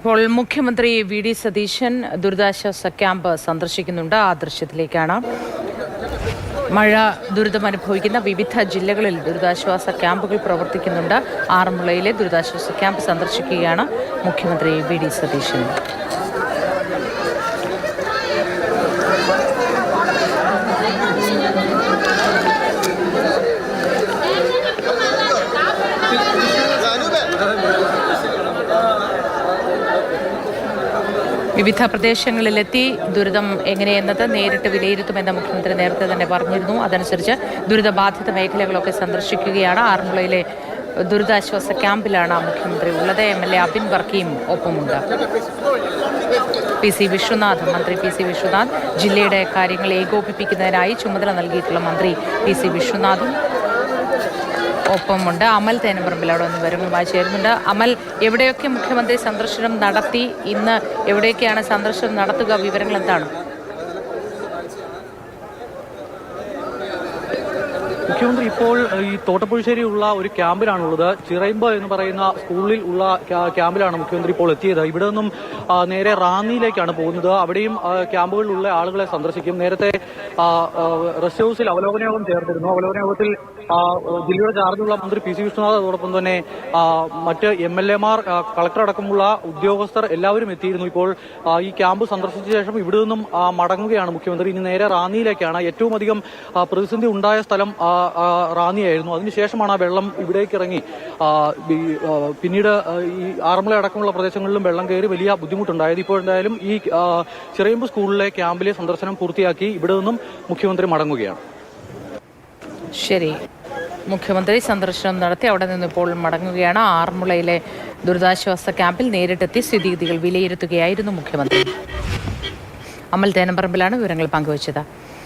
ഇപ്പോൾ മുഖ്യമന്ത്രി വി.ഡി. സതീശൻ ദുരിതാശ്വാസ ക്യാമ്പ് സന്ദർശിക്കുന്നുണ്ട്. ആ ദൃശ്യത്തിലേക്കാണ്. മഴ ദുരിതമനുഭവിക്കുന്ന വിവിധ ജില്ലകളിൽ ദുരിതാശ്വാസ ക്യാമ്പുകൾ പ്രവർത്തിക്കുന്നുണ്ട്. ആറന്മുളയിലെ ദുരിതാശ്വാസ ക്യാമ്പ് സന്ദർശിക്കുകയാണ് മുഖ്യമന്ത്രി വി.ഡി. സതീശൻ. വിവിധ പ്രദേശങ്ങളിലെത്തി ദുരിതം എങ്ങനെയെന്നത് നേരിട്ട് വിലയിരുത്തുമെന്ന് മുഖ്യമന്ത്രി നേരത്തെ തന്നെ പറഞ്ഞിരുന്നു. അതനുസരിച്ച് ദുരിതബാധിത മേഖലകളൊക്കെ സന്ദർശിക്കുകയാണ്. ആറന്മുളയിലെ ദുരിതാശ്വാസ ക്യാമ്പിലാണ് മുഖ്യമന്ത്രി ഉള്ളത്. MLA അബിൻ വർക്കിയും ഒപ്പമുണ്ട്. മന്ത്രി പി സി വിശ്വനാഥ് ജില്ലയുടെ കാര്യങ്ങൾ ഏകോപിപ്പിക്കുന്നതിനായി ചുമതല നൽകിയിട്ടുള്ള മന്ത്രി പി സി വിശ്വനാഥും ഒപ്പമുണ്ട്. അമൽ തേനപ്പറമ്പിൽ അവിടെ നിന്ന് വിവരങ്ങളുമായി ചേരുന്നുണ്ട്. അമൽ, എവിടെയൊക്കെ മുഖ്യമന്ത്രി സന്ദർശനം നടത്തി, ഇന്ന് എവിടെയൊക്കെയാണ് സന്ദർശനം നടത്തുക, വിവരങ്ങൾ എന്താണ്? മുഖ്യമന്ത്രി ഇപ്പോൾ ഈ തോട്ടപ്പുഴശ്ശേരിയുള്ള ഒരു ക്യാമ്പിലാണുള്ളത്. ചിറയമ്പ് എന്ന് പറയുന്ന സ്കൂളിൽ ഉള്ള ക്യാമ്പിലാണ് മുഖ്യമന്ത്രി ഇപ്പോൾ എത്തിയത്. ഇവിടെ നിന്നും നേരെ റാന്നിയിലേക്കാണ് പോകുന്നത്. അവിടെയും ക്യാമ്പുകളിലുള്ള ആളുകളെ സന്ദർശിക്കും. നേരത്തെ റെസ്റ്റ് ഹൌസിൽ അവലോകന യോഗം ചേർന്നിരുന്നു. അവലോകന യോഗത്തിൽ ജില്ലയുടെ ചാർജുള്ള മന്ത്രി പി സി വിശ്വനാഥ്, അതോടൊപ്പം തന്നെ മറ്റ് MLA-മാർ, കളക്ടർ അടക്കമുള്ള ഉദ്യോഗസ്ഥർ എല്ലാവരും എത്തിയിരുന്നു. ഇപ്പോൾ ഈ ക്യാമ്പ് സന്ദർശിച്ച ശേഷം ഇവിടെ നിന്നും മടങ്ങുകയാണ് മുഖ്യമന്ത്രി. ഇനി നേരെ റാന്നിയിലേക്കാണ്. ഏറ്റവും അധികം പ്രതിസന്ധി ഉണ്ടായ സ്ഥലം റാന്നിയായിരുന്നു. അതിനുശേഷമാണ് ആ വെള്ളം ഇവിടേക്ക് ഇറങ്ങി. പിന്നീട് ഈ ആറന്മുള അടക്കമുള്ള പ്രദേശങ്ങളിലും വെള്ളം കയറി വലിയ ബുദ്ധിമുട്ടുണ്ടായത്. ഇപ്പോൾ എന്തായാലും ഈ ചിറയമ്പ് സ്കൂളിലെ ക്യാമ്പിലെ സന്ദർശനം പൂർത്തിയാക്കി ഇവിടെ നിന്നും മുഖ്യമന്ത്രി മടങ്ങുകയാണ്. ശരി, മുഖ്യമന്ത്രി സന്ദർശനം നടത്തി അവിടെ നിന്ന് ഇപ്പോൾ മടങ്ങുകയാണ്. ആറന്മുളയിലെ ദുരിതാശ്വാസ ക്യാമ്പിൽ നേരിട്ടെത്തി സ്ഥിതിഗതികൾ വിലയിരുത്തുകയായിരുന്നു മുഖ്യമന്ത്രി. അമൽ തേനപ്പറമ്പിലാണ് വിവരങ്ങൾ പങ്കുവച്ചത്.